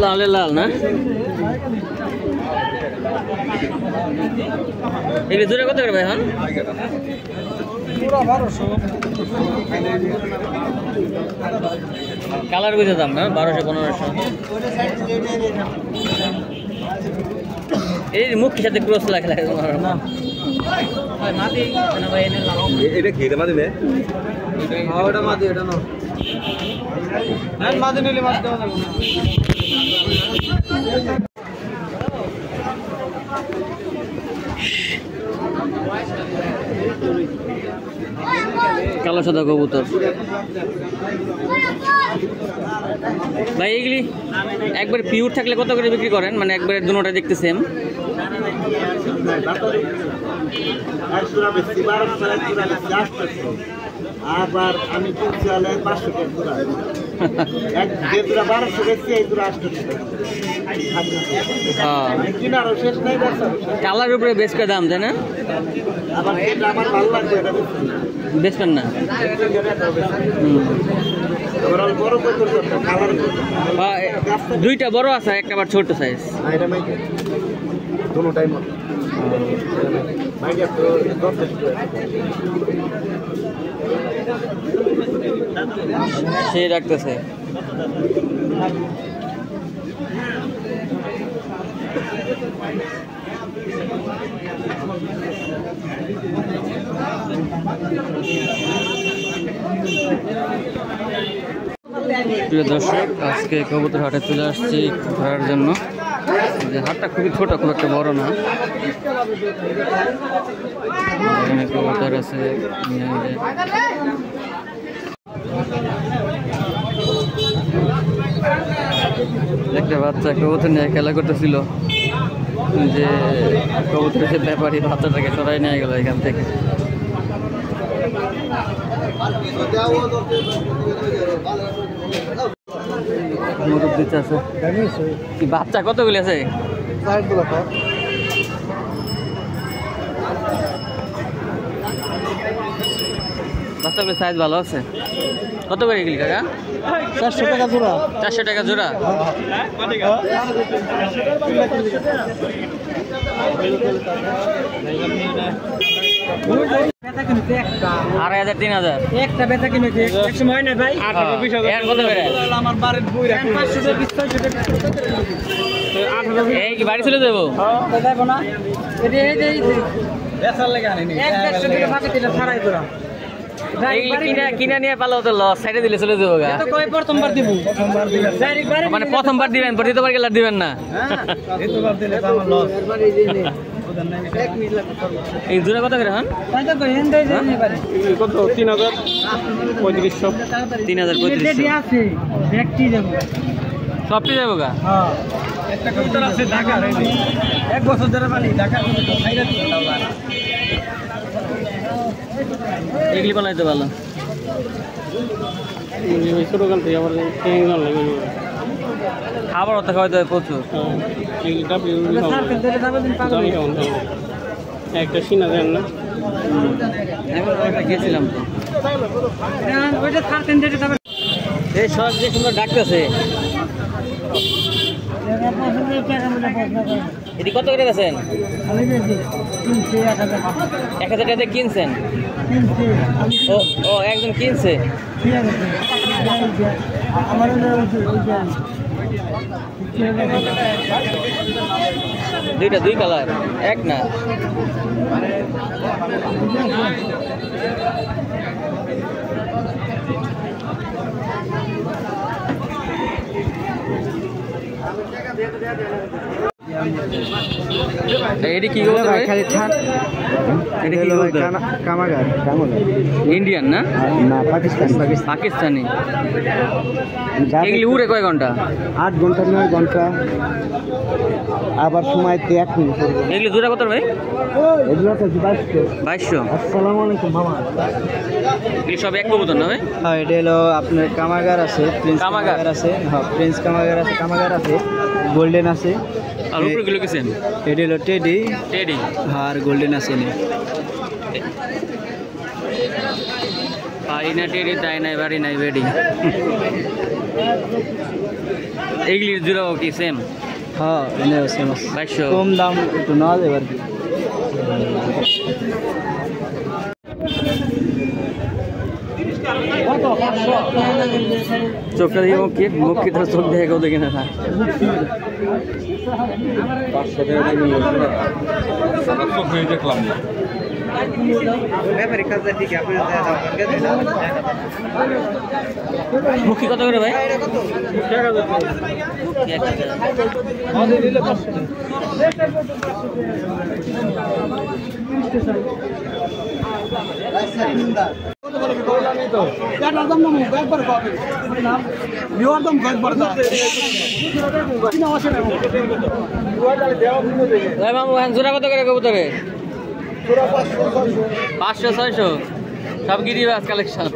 লালে লাল না এগুলি জোড়া কত করে ভাই এখন? কালার বুঝে দাম না 1200-1500। এই মুখের সাথে ক্রস লাগে লাগে এটা কি এটা মাদি নে ওটা মাদি এটা না মাদি নিলে মাদি দেওয়া যাবে কালো সাদা কবুতর ভাই এগুলি একবার পিওর থাকলে কত করে বিক্রি করেন? মানে একবারে দুটোটা দেখতে সেম। আবার আমি কিনছি হলে 500 টাকা জোড়া এক যে জোড়া 1200 বেচছি এই জোড়া 800 টাকা কিনারও শেষ নাই কালার উপরে বেশ করে দাম তাই না? আবার এটা আমার ভালো লাগবে এটা বেচবেন না? বড় কত কালার দুইটা বড় আছে একটা আবার ছোট সাইজ। এটা মাই দুটো টাইম মাইয়া তো 10 সে রাখতেছে প্রিয় দর্শক, আজকে কবুতর হাটে চলে আসছি ঘোরার জন্য। যে হাটটা খুবই ছোট, খুব একটা বড় না। এখানে কবুতর আছে, একটা বাচ্চা কবুতর নিয়ে খেলা করতেছিল, যে কবুতরের যে ব্যাপারী বাচ্চাটাকে সরাই নিয়ে গেল এখান থেকে। মুরব্বি আছে কি বাচ্চা কতগুলি আছে? বাচ্চাগুলির সাইজ ভালো আছে। কত করে এগুলি কাকা? 400 টাকা জোড়া। 400 টাকা জোড়া। আড়াই হাজার 3000 একটা বেচা কিনে এক সময় না ভাই। কত করে? আমার বাড়ির বই রাখি 500 এই কি বাড়ি চলে যাবো? যাবো না এটা এই যে বেচার লাগে আনিনি 150 টাকা ভাগে দিলে ছাড়াই তোরা কিনা নিয়ে পালো তো লস, সাইডে দিলে চলে যাবো গা। তো কয় প্রথমবার দিব? মানে প্রথমবার দিবেন, দ্বিতীয়বার গেলে দিবেন না। দ্বিতীয়বার দিলে তো আমার লস। এই জোড়া কত করে হন? কত 3000 3500 3035 আছে দেখতে যাব সবটি যাবো গা। হ্যাঁ একটা কবুতর আছে ঢাকা রেডি 1 বছর ধরে পানি ঢাকা কবুতর খাইরা দিতে দাও। এগুলি বানাইতে ভালো। ছোটকাল থেকে আমার খাবার ওটা খাওয়াইতে হয় প্রচুর। একটা সিনা দেন না গেছিলাম তো, ওইটা থার্কেন যেতে যাবে। এই সব যে সুন্দর ডাকতেছে। এটি কত করে গেছেন? 1000 টাকা কিনছেন? ও একজন কিনছে। দুইটা দুই কালার এক না। এটি কি কামাগার ইন্ডিয়ান না? না পাকিস্তানি। এগুলি উড়ে কয় ঘন্টা? 8 ঘন্টা 9 ঘন্টা, আবার সময়তে 1 মিনিট। এগুলি জোড়া কত ভাই? এগুলো তো 2200। 2200। আসসালামু আলাইকুম মামা। এগুলি সব এক কবুতর না ভাই? হ্যাঁ, এটা হলো আপনার কামাগার আছে, প্রিন্স কামাগার আছে। হ্যাঁ, প্রিন্স কামাগার আছে, গোল্ডেন আছে। আর উপরে গুলো কি সেম? এটা হলো টেডি। আর গোল্ডেন আছে নি। পারি না টেডি, তাই নাই বাড়ি নাই বেডি। এইগুলির জোড়াও কি সেম? হ্যাঁ এনে সেম 2200 কম দাম একটু নেওয়া যাবে আর কি। চোখটা দিয়ে মুখি তো চোখ দেখে কেউ দেখে না। 500 টাকা দিয়ে চোখ দিয়ে দেখলাম না। মুখি কত করে ভাই? জোড়া কত করে কবুতরে? 500-600 সব গিরিবাজ কালেকশন।